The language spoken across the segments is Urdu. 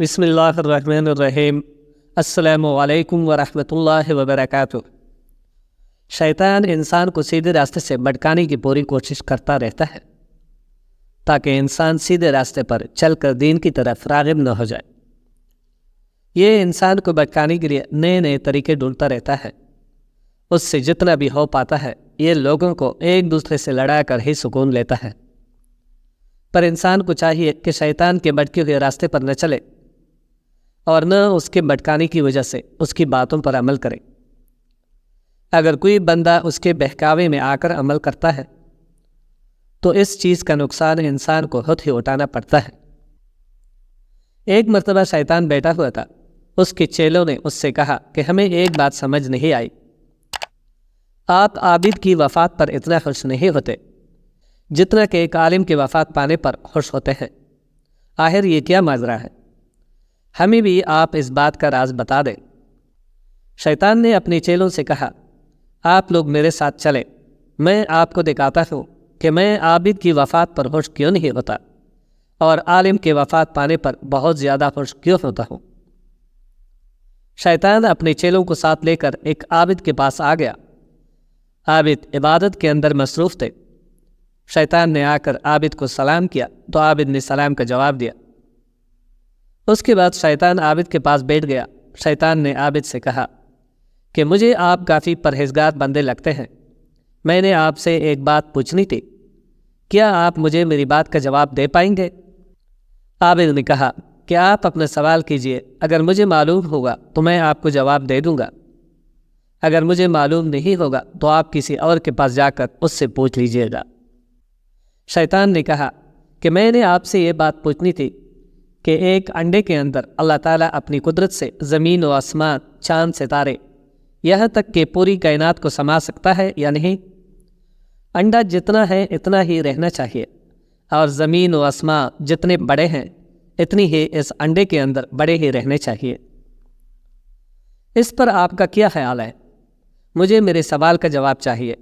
بسم اللہ الرحمن الرحیم۔ السلام علیکم ورحمۃ اللہ وبرکاتہ۔ شیطان انسان کو سیدھے راستے سے بھٹکانے کی پوری کوشش کرتا رہتا ہے تاکہ انسان سیدھے راستے پر چل کر دین کی طرف راغب نہ ہو جائے۔ یہ انسان کو بھٹکانے کے لیے نئے نئے طریقے ڈھونڈتا رہتا ہے۔ اس سے جتنا بھی ہو پاتا ہے یہ لوگوں کو ایک دوسرے سے لڑا کر ہی سکون لیتا ہے، پر انسان کو چاہیے کہ شیطان کے بھٹکے ہوئے راستے پر نہ چلے اور نہ اس کے بھٹکانے کی وجہ سے اس کی باتوں پر عمل کرے۔ اگر کوئی بندہ اس کے بہکاوے میں آ کر عمل کرتا ہے تو اس چیز کا نقصان انسان کو خود ہی اٹھانا پڑتا ہے۔ ایک مرتبہ شیطان بیٹھا ہوا تھا، اس کے چیلوں نے اس سے کہا کہ ہمیں ایک بات سمجھ نہیں آئی، آپ عابد کی وفات پر اتنا خوش نہیں ہوتے جتنا کہ ایک عالم کی وفات پانے پر خوش ہوتے ہیں، آخر یہ کیا ماجرا ہے؟ ہمیں بھی آپ اس بات کا راز بتا دیں۔ شیطان نے اپنے چیلوں سے کہا، آپ لوگ میرے ساتھ چلیں، میں آپ کو دکھاتا ہوں کہ میں عابد کی وفات پر خوش کیوں نہیں ہوتا اور عالم کے وفات پانے پر بہت زیادہ خوش کیوں ہوتا ہوں۔ شیطان اپنے چیلوں کو ساتھ لے کر ایک عابد کے پاس آ گیا۔ عابد عبادت کے اندر مصروف تھے۔ شیطان نے آ کر عابد کو سلام کیا تو عابد نے سلام کا جواب دیا۔ اس کے بعد شیطان عابد کے پاس بیٹھ گیا۔ شیطان نے عابد سے کہا کہ مجھے آپ کافی پرہیزگار بندے لگتے ہیں، میں نے آپ سے ایک بات پوچھنی تھی، کیا آپ مجھے میری بات کا جواب دے پائیں گے؟ عابد نے کہا کہ آپ اپنا سوال کیجئے، اگر مجھے معلوم ہوگا تو میں آپ کو جواب دے دوں گا، اگر مجھے معلوم نہیں ہوگا تو آپ کسی اور کے پاس جا کر اس سے پوچھ لیجئے گا۔ شیطان نے کہا کہ میں نے آپ سے یہ بات پوچھنی تھی کہ ایک انڈے کے اندر اللہ تعالیٰ اپنی قدرت سے زمین و آسمان، چاند، ستارے، یہاں تک کہ پوری کائنات کو سما سکتا ہے یا نہیں؟ انڈا جتنا ہے اتنا ہی رہنا چاہیے، اور زمین و آسمان جتنے بڑے ہیں اتنی ہی اس انڈے کے اندر بڑے ہی رہنے چاہیے۔ اس پر آپ کا کیا خیال ہے؟ مجھے میرے سوال کا جواب چاہیے۔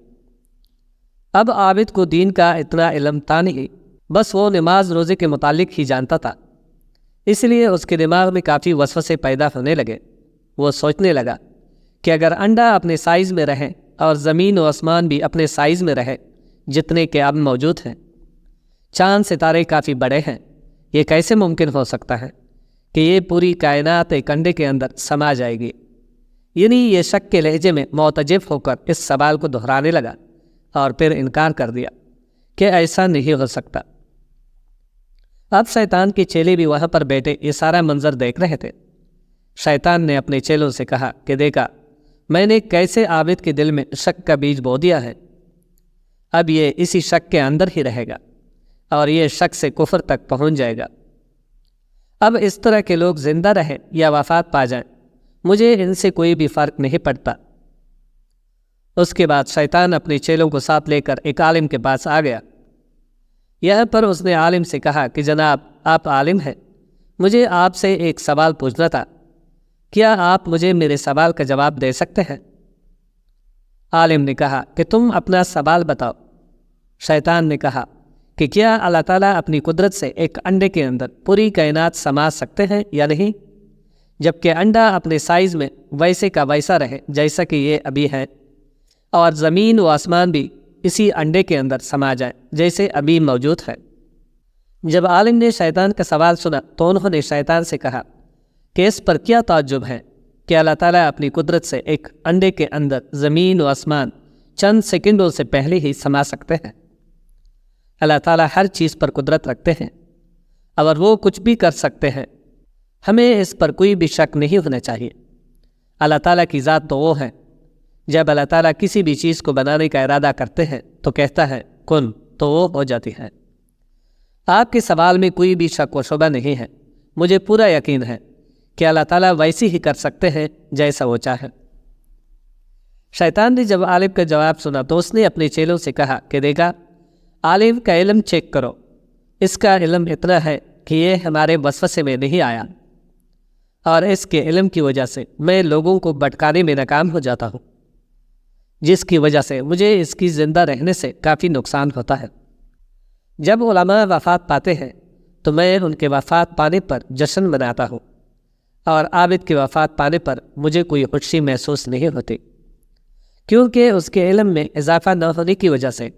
اب عابد کو دین کا اتنا علم تھا نہیں، بس وہ نماز روزے کے متعلق ہی جانتا تھا، اس لیے اس کے دماغ میں کافی وسوسے پیدا ہونے لگے۔ وہ سوچنے لگا کہ اگر انڈا اپنے سائز میں رہے اور زمین و آسمان بھی اپنے سائز میں رہے جتنے کہ اب موجود ہیں، چاند ستارے کافی بڑے ہیں، یہ کیسے ممکن ہو سکتا ہے کہ یہ پوری کائنات ایک انڈے کے اندر سما جائے گی؟ یعنی یہ شک کے لہجے میں معتجب ہو کر اس سوال کو دہرانے لگا اور پھر انکار کر دیا کہ ایسا نہیں ہو سکتا۔ اب شیطان کے چیلے بھی وہاں پر بیٹھے یہ سارا منظر دیکھ رہے تھے۔ شیطان نے اپنے چیلوں سے کہا کہ دیکھا میں نے کیسے عابد کے دل میں شک کا بیج بو دیا ہے، اب یہ اسی شک کے اندر ہی رہے گا اور یہ شک سے کفر تک پہنچ جائے گا۔ اب اس طرح کے لوگ زندہ رہیں یا وفات پا جائیں، مجھے ان سے کوئی بھی فرق نہیں پڑتا۔ اس کے بعد شیطان اپنے چیلوں کو ساتھ لے کر ایک عالم کے پاس آ گیا۔ یہاں پر اس نے عالم سے کہا کہ جناب آپ عالم ہیں، مجھے آپ سے ایک سوال پوچھنا تھا، کیا آپ مجھے میرے سوال کا جواب دے سکتے ہیں؟ عالم نے کہا کہ تم اپنا سوال بتاؤ۔ شیطان نے کہا کہ کیا اللہ تعالیٰ اپنی قدرت سے ایک انڈے کے اندر پوری کائنات سما سکتے ہیں یا نہیں، جبکہ انڈا اپنے سائز میں ویسے کا ویسا رہے جیسا کہ یہ ابھی ہے، اور زمین و آسمان بھی اسی انڈے کے اندر سما جائے جیسے ابھی موجود ہے؟ جب عالم نے شیطان کا سوال سنا تو انہوں نے شیطان سے کہا کہ اس پر کیا تعجب ہے کہ اللہ تعالیٰ اپنی قدرت سے ایک انڈے کے اندر زمین و آسمان چند سیکنڈوں سے پہلے ہی سما سکتے ہیں۔ اللہ تعالیٰ ہر چیز پر قدرت رکھتے ہیں اور وہ کچھ بھی کر سکتے ہیں، ہمیں اس پر کوئی بھی شک نہیں ہونا چاہیے۔ اللہ تعالیٰ کی ذات تو وہ ہے، جب اللہ تعالیٰ کسی بھی چیز کو بنانے کا ارادہ کرتے ہیں تو کہتا ہے کن، تو وہ ہو جاتی ہے۔ آپ کے سوال میں کوئی بھی شک و شبہ نہیں ہے، مجھے پورا یقین ہے کہ اللہ تعالیٰ ویسی ہی کر سکتے ہیں جیسا وہ چاہے۔ شیطان نے جب عالم کا جواب سنا تو اس نے اپنے چیلوں سے کہا کہ دیکھا عالم کا علم چیک کرو، اس کا علم اتنا ہے کہ یہ ہمارے وسوسے میں نہیں آیا، اور اس کے علم کی وجہ سے میں لوگوں کو بھٹکانے میں ناکام ہو جاتا ہوں، جس کی وجہ سے مجھے اس کی زندہ رہنے سے کافی نقصان ہوتا ہے۔ جب علماء وفات پاتے ہیں تو میں ان کے وفات پانے پر جشن مناتا ہوں، اور عابد کی وفات پانے پر مجھے کوئی خوشی محسوس نہیں ہوتی، کیونکہ اس کے علم میں اضافہ نہ ہونے کی وجہ سے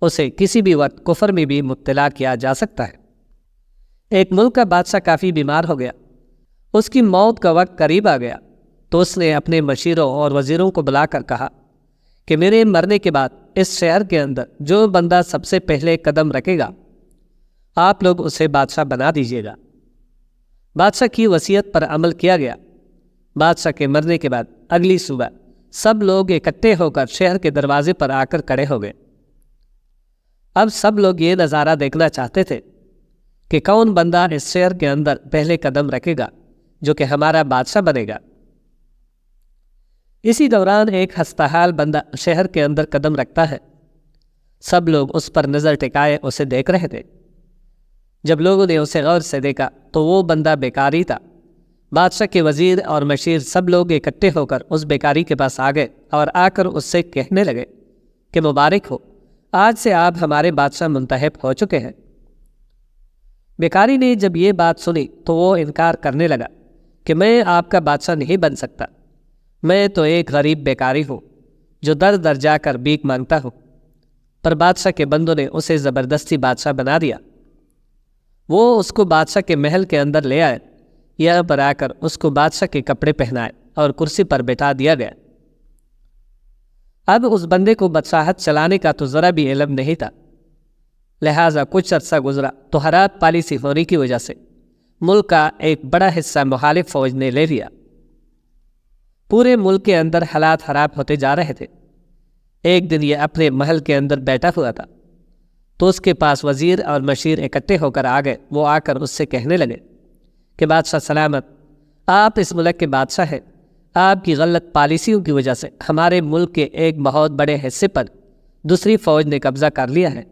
اسے کسی بھی وقت کفر میں بھی مبتلا کیا جا سکتا ہے۔ ایک ملک کا بادشاہ کافی بیمار ہو گیا، اس کی موت کا وقت قریب آ گیا، تو اس نے اپنے مشیروں اور وزیروں کو بلا کر کہا کہ میرے مرنے کے بعد اس شہر کے اندر جو بندہ سب سے پہلے قدم رکھے گا آپ لوگ اسے بادشاہ بنا دیجیے گا۔ بادشاہ کی وصیت پر عمل کیا گیا۔ بادشاہ کے مرنے کے بعد اگلی صبح سب لوگ اکٹھے ہو کر شہر کے دروازے پر آ کر کھڑے ہو گئے۔ اب سب لوگ یہ نظارہ دیکھنا چاہتے تھے کہ کون بندہ اس شہر کے اندر پہلے قدم رکھے گا جو کہ ہمارا بادشاہ بنے گا۔ اسی دوران ایک ہستحال بندہ شہر کے اندر قدم رکھتا ہے۔ سب لوگ اس پر نظر ٹکائے اسے دیکھ رہے تھے۔ جب لوگوں نے اسے غور سے دیکھا تو وہ بندہ بیکاری تھا۔ بادشاہ کے وزیر اور مشیر سب لوگ اکٹھے ہو کر اس بیکاری کے پاس آ گئے اور آ کر اس سے کہنے لگے کہ مبارک ہو، آج سے آپ ہمارے بادشاہ منتخب ہو چکے ہیں۔ بیکاری نے جب یہ بات سنی تو وہ انکار کرنے لگا کہ میں آپ کا بادشاہ نہیں بن سکتا، میں تو ایک غریب بیکاری ہوں جو در در جا کر بھیک مانگتا ہوں۔ پر بادشاہ کے بندوں نے اسے زبردستی بادشاہ بنا دیا۔ وہ اس کو بادشاہ کے محل کے اندر لے آئے، یہاں پر آ کر اس کو بادشاہ کے کپڑے پہنائے اور کرسی پر بٹھا دیا گیا۔ اب اس بندے کو بادشاہت چلانے کا تو ذرا بھی علم نہیں تھا، لہٰذا کچھ عرصہ گزرا تو حرات پالیسی ہونے کی وجہ سے ملک کا ایک بڑا حصہ مخالف فوج نے لے لیا۔ پورے ملک کے اندر حالات خراب ہوتے جا رہے تھے۔ ایک دن یہ اپنے محل کے اندر بیٹھا ہوا تھا تو اس کے پاس وزیر اور مشیر اکٹھے ہو کر آ گئے۔ وہ آ کر اس سے کہنے لگے کہ بادشاہ سلامت، آپ اس ملک کے بادشاہ ہیں، آپ کی غلط پالیسیوں کی وجہ سے ہمارے ملک کے ایک بہت بڑے حصے پر دوسری فوج نے قبضہ کر لیا ہے۔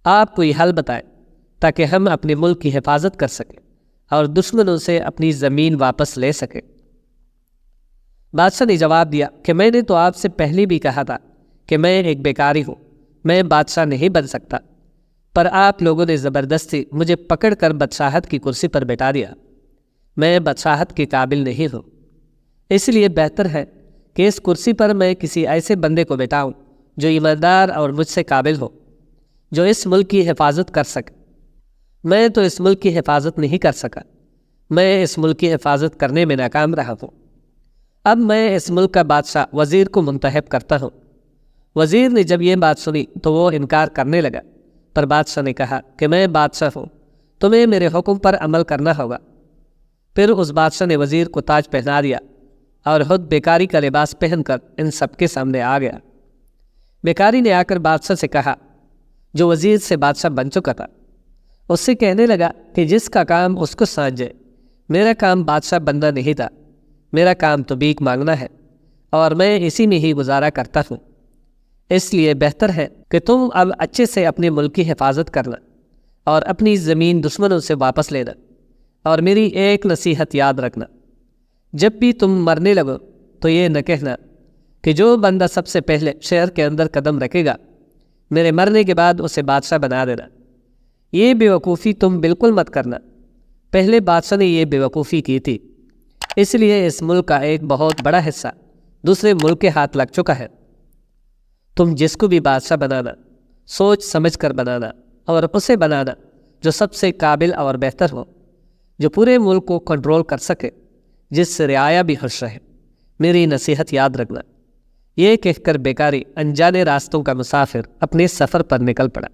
آپ کوئی حل بتائیں تاکہ ہم اپنے ملک کی حفاظت کر سکیں اور دشمنوں سے اپنی زمین واپس لے سکیں۔ بادشاہ نے جواب دیا کہ میں نے تو آپ سے پہلے بھی کہا تھا کہ میں ایک بیکاری ہوں، میں بادشاہ نہیں بن سکتا، پر آپ لوگوں نے زبردستی مجھے پکڑ کر بادشاہت کی کرسی پر بٹھا دیا۔ میں بادشاہت کے قابل نہیں ہوں، اس لیے بہتر ہے کہ اس کرسی پر میں کسی ایسے بندے کو بٹھاؤں جو ایماندار اور مجھ سے قابل ہو، جو اس ملک کی حفاظت کر سکے۔ میں تو اس ملک کی حفاظت نہیں کر سکا، میں اس ملک کی حفاظت کرنے میں ناکام رہا ہوں۔ اب میں اس ملک کا بادشاہ وزیر کو منتخب کرتا ہوں۔ وزیر نے جب یہ بات سنی تو وہ انکار کرنے لگا، پر بادشاہ نے کہا کہ میں بادشاہ ہوں، تمہیں میرے حکم پر عمل کرنا ہوگا۔ پھر اس بادشاہ نے وزیر کو تاج پہنا دیا اور خود بیکاری کا لباس پہن کر ان سب کے سامنے آ گیا۔ بیکاری نے آ کر بادشاہ سے کہا، جو وزیر سے بادشاہ بن چکا تھا، اس سے کہنے لگا کہ جس کا کام اس کو سانجھے، میرا کام بادشاہ بننا نہیں تھا، میرا کام تو بھیک مانگنا ہے اور میں اسی میں ہی گزارا کرتا ہوں۔ اس لیے بہتر ہے کہ تم اب اچھے سے اپنے ملک کی حفاظت کرنا اور اپنی زمین دشمنوں سے واپس لینا، اور میری ایک نصیحت یاد رکھنا، جب بھی تم مرنے لگو تو یہ نہ کہنا کہ جو بندہ سب سے پہلے شہر کے اندر قدم رکھے گا میرے مرنے کے بعد اسے بادشاہ بنا دینا۔ یہ بے وقوفی تم بالکل مت کرنا، پہلے بادشاہ نے یہ بے وقوفی کی تھی، اس لیے اس ملک کا ایک بہت بڑا حصہ دوسرے ملک کے ہاتھ لگ چکا ہے۔ تم جس کو بھی بادشاہ بنانا، سوچ سمجھ کر بنانا اور اسے بنانا جو سب سے قابل اور بہتر ہو، جو پورے ملک کو کنٹرول کر سکے، جس سے رعایا بھی خوش رہے۔ میری نصیحت یاد رکھنا۔ یہ کہہ کر بیکاری انجانے راستوں کا مسافر اپنے سفر پر نکل پڑا۔